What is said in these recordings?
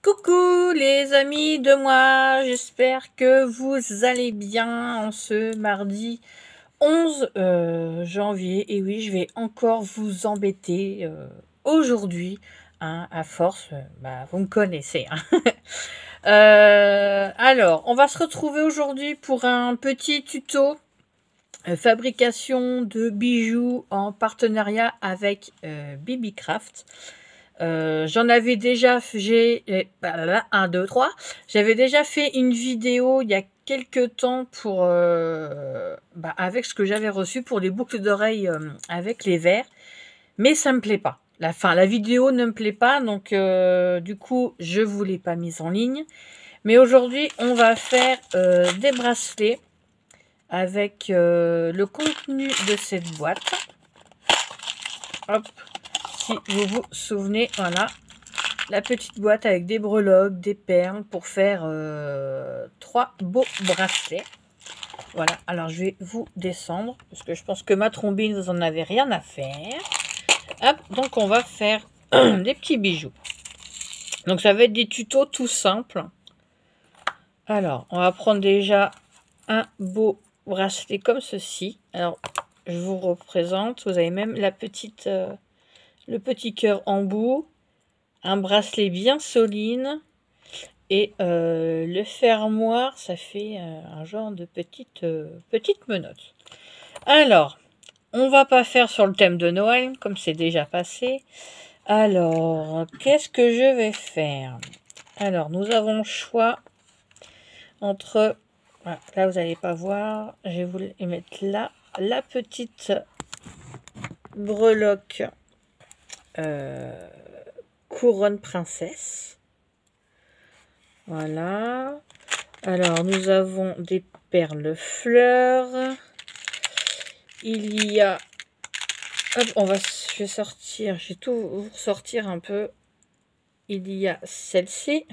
Coucou les amis de moi, j'espère que vous allez bien en ce mardi 11 janvier. Et oui, je vais encore vous embêter aujourd'hui, hein, à force, vous me connaissez. Hein. Alors, on va se retrouver aujourd'hui pour un petit tuto fabrication de bijoux en partenariat avec BBcraft. J'en avais déjà j'ai 1 2 3 j'avais déjà fait une vidéo il y a quelques temps pour avec ce que j'avais reçu pour les boucles d'oreilles avec les verres, mais ça me plaît pas. La vidéo ne me plaît pas, donc du coup je vous l'ai pas mise en ligne. Mais aujourd'hui on va faire des bracelets avec le contenu de cette boîte. Hop. Si vous vous souvenez, voilà, la petite boîte avec des breloques, des perles pour faire 3 beaux bracelets. Voilà, alors je vais vous descendre parce que je pense que ma trombine, vous en avez rien à faire. Hop, donc on va faire des petits bijoux. Donc ça va être des tutos tout simples. Alors, on va prendre déjà un beau bracelet comme ceci. Alors, je vous représente. Vous avez même la petite... le petit cœur en bout, un bracelet bien solide et le fermoir, ça fait un genre de petite menotte. Alors, on va pas faire sur le thème de Noël, comme c'est déjà passé. Alors, qu'est-ce que je vais faire? Alors, nous avons le choix entre... Voilà, là, vous n'allez pas voir. Je vais vous les mettre là. La petite breloque couronne princesse. Voilà. Alors, nous avons des perles fleurs. Il y a... Hop, je vais sortir. Je vais tout vous sortir un peu. Il y a celle-ci.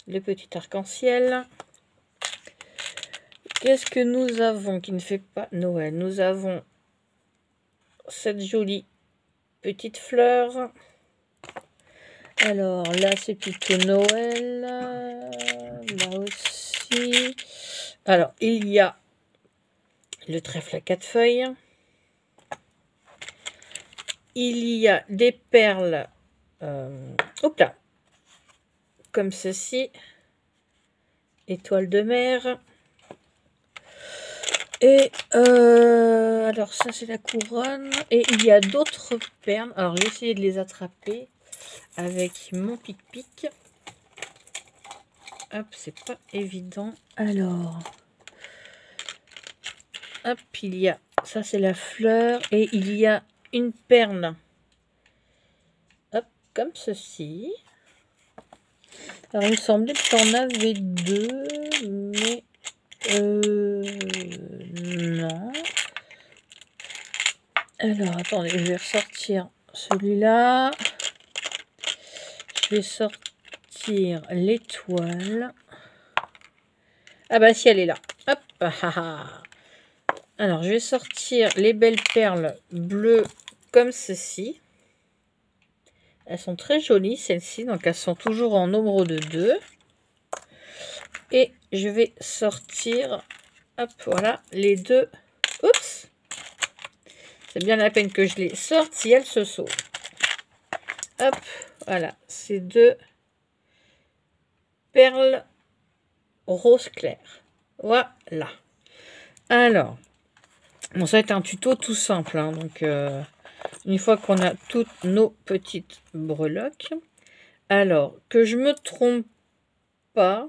Le petit arc-en-ciel. Qu'est-ce que nous avons qui ne fait pas Noël? Nous avons cette jolie petite fleur. Alors là, c'est plutôt Noël. Là aussi. Alors, il y a le trèfle à 4 feuilles. Il y a des perles, hop là, comme ceci. Étoile de mer. Et alors ça, c'est la couronne. Et il y a d'autres perles. Alors, j'ai essayé de les attraper avec mon pic-pic. Hop, c'est pas évident. Alors, hop, il y a... Ça, c'est la fleur. Et il y a une perle. Hop, comme ceci. Alors, il me semblait que j'en avais 2, mais... non. Alors, attendez, je vais ressortir celui-là. Je vais sortir l'étoile. Ah bah si, elle est là. Hop. Alors, je vais sortir les belles perles bleues comme ceci. Elles sont très jolies, celles-ci. Donc, elles sont toujours en nombre de 2. Et je vais sortir, hop, voilà, les 2. Oups. C'est bien la peine que je les sorte si elles se sauvent. Hop, voilà, ces 2 perles rose clair. Voilà. Alors, bon, ça va être un tuto tout simple. Hein, donc, une fois qu'on a toutes nos petites breloques. Alors, que je me trompe pas.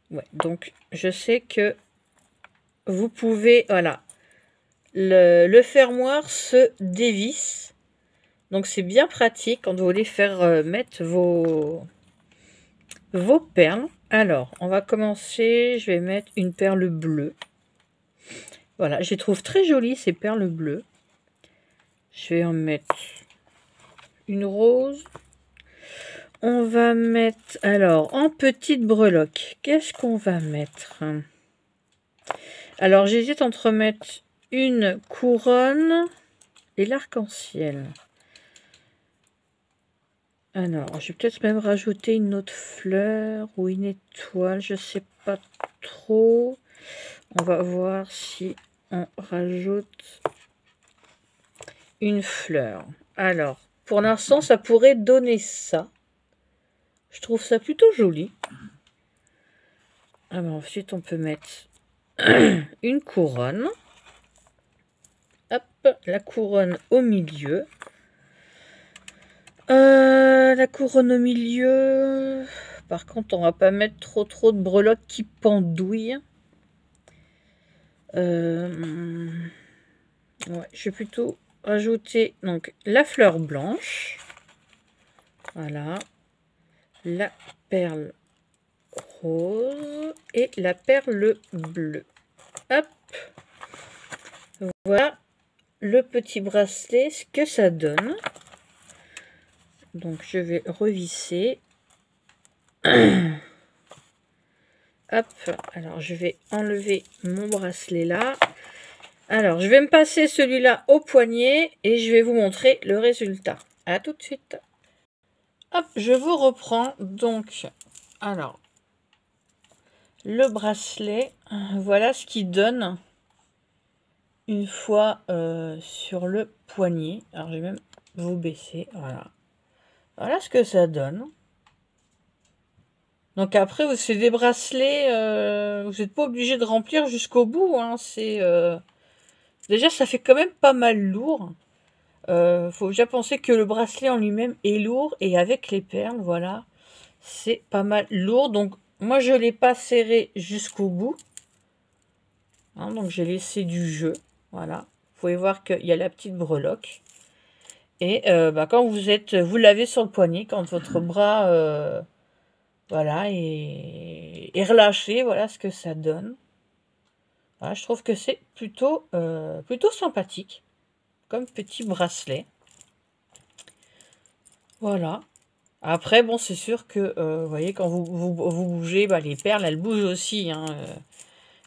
Ouais, donc, je sais que vous pouvez, voilà, le fermoir se dévisse. Donc, c'est bien pratique quand vous voulez faire mettre vos perles. Alors, on va commencer. Je vais mettre une perle bleue. Voilà, je les trouve très jolies, ces perles bleues. Je vais en mettre une rose. On va mettre, alors, en petite breloque, qu'est-ce qu'on va mettre? Alors, j'hésite entre mettre une couronne et l'arc-en-ciel. Alors, je vais peut-être même rajouter une autre fleur ou une étoile, je sais pas trop. On va voir si on rajoute une fleur. Alors, pour l'instant, ça pourrait donner ça. Je trouve ça plutôt joli. Alors, ensuite, on peut mettre une couronne. Hop, la couronne au milieu. La couronne au milieu. Par contre, on va pas mettre trop de breloques qui pendouillent. Ouais, je vais plutôt rajouter donc la fleur blanche. Voilà. La perle rose et la perle bleue. Hop. Voilà le petit bracelet, ce que ça donne. Donc je vais revisser. Hop, alors je vais enlever mon bracelet là. Alors je vais me passer celui-là au poignet et je vais vous montrer le résultat. À tout de suite. Hop, je vous reprends donc. Alors, le bracelet, voilà ce qu'il donne une fois sur le poignet. Alors je vais même vous baisser, voilà. Voilà ce que ça donne. Donc après, c'est des bracelets, vous n'êtes pas obligé de remplir jusqu'au bout. Hein, déjà, ça fait quand même pas mal lourd. Faut déjà penser que le bracelet en lui-même est lourd. Et avec les perles, voilà, c'est pas mal lourd. Donc moi, je ne l'ai pas serré jusqu'au bout. Hein, donc j'ai laissé du jeu. Voilà. Vous pouvez voir qu'il y a la petite breloque. Et quand vous l'avez sur le poignet, quand votre bras... voilà, et relâcher, voilà ce que ça donne. Voilà, je trouve que c'est plutôt sympathique comme petit bracelet. Voilà. Après, bon, c'est sûr que, vous voyez, quand vous bougez, les perles, elles bougent aussi. Hein,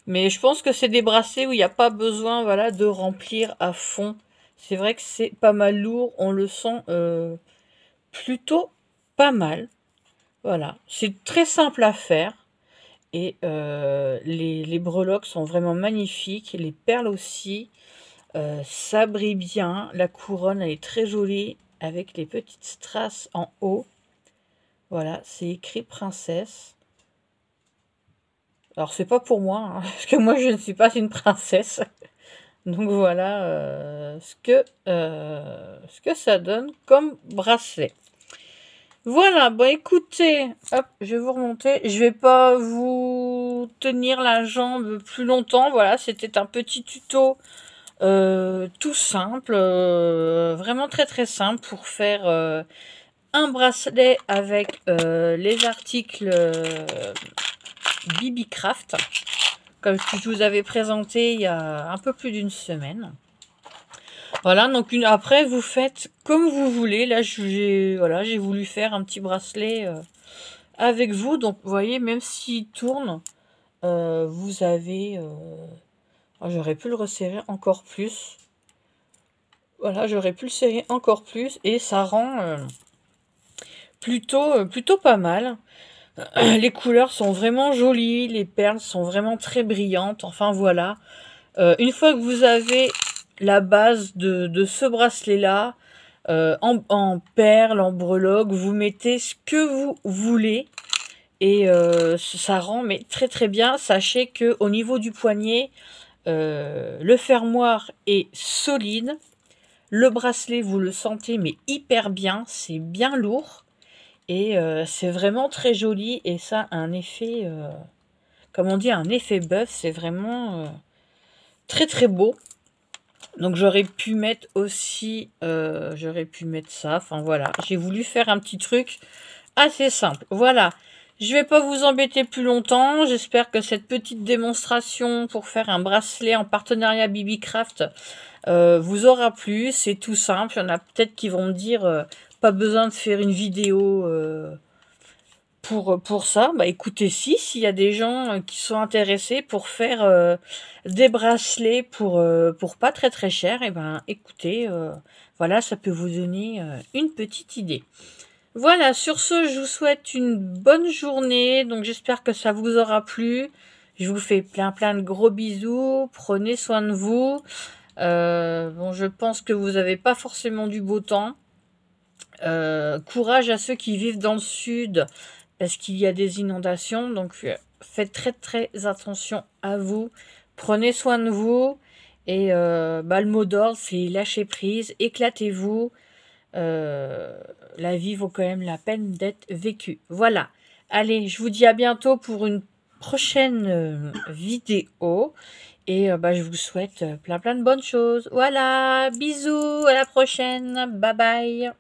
mais je pense que c'est des bracelets où il n'y a pas besoin, voilà, de remplir à fond. C'est vrai que c'est pas mal lourd, on le sent plutôt pas mal. Voilà, c'est très simple à faire. Et les breloques sont vraiment magnifiques. Les perles aussi. Ça brille bien. La couronne, elle est très jolie. Avec les petites strass en haut. Voilà, c'est écrit princesse. Alors, c'est pas pour moi. Hein, parce que moi, je ne suis pas une princesse. Donc, voilà ce que ça donne comme bracelet. Voilà, bon écoutez, hop, je vais vous remonter. Je vais pas vous tenir la jambe plus longtemps. Voilà, c'était un petit tuto tout simple, vraiment très simple pour faire un bracelet avec les articles BB-Craft, comme je vous avais présenté il y a un peu plus d'une semaine. Voilà, donc après, vous faites comme vous voulez. Là, j'ai voulu faire un petit bracelet avec vous. Donc, vous voyez, même s'il tourne, vous avez... j'aurais pu le resserrer encore plus. Voilà, j'aurais pu le serrer encore plus. Et ça rend plutôt pas mal. Les couleurs sont vraiment jolies. Les perles sont vraiment très brillantes. Enfin, voilà. Une fois que vous avez la base de ce bracelet-là, en perles, en breloques, vous mettez ce que vous voulez. Et ça rend mais très bien. Sachez que au niveau du poignet, le fermoir est solide. Le bracelet, vous le sentez mais hyper bien. C'est bien lourd. Et c'est vraiment très joli. Et ça a un effet, comme on dit, un effet bœuf. C'est vraiment très beau. Donc j'aurais pu mettre aussi, j'aurais pu mettre ça, enfin voilà, j'ai voulu faire un petit truc assez simple. Voilà, je vais pas vous embêter plus longtemps, j'espère que cette petite démonstration pour faire un bracelet en partenariat BB-Craft vous aura plu. C'est tout simple, il y en a peut-être qui vont me dire, pas besoin de faire une vidéo pour ça. Bah écoutez, s'il y a des gens qui sont intéressés pour faire des bracelets pour pas très cher, et ben écoutez, voilà, ça peut vous donner une petite idée. Voilà, sur ce, je vous souhaite une bonne journée. Donc, j'espère que ça vous aura plu. Je vous fais plein de gros bisous. Prenez soin de vous. Bon, je pense que vous n'avez pas forcément du beau temps. Courage à ceux qui vivent dans le sud parce qu'il y a des inondations. Donc, faites très attention à vous. Prenez soin de vous. Et le mot d'ordre, c'est lâcher prise. Éclatez-vous. La vie vaut quand même la peine d'être vécue. Voilà. Allez, je vous dis à bientôt pour une prochaine vidéo. Et je vous souhaite plein de bonnes choses. Voilà, bisous, à la prochaine. Bye bye.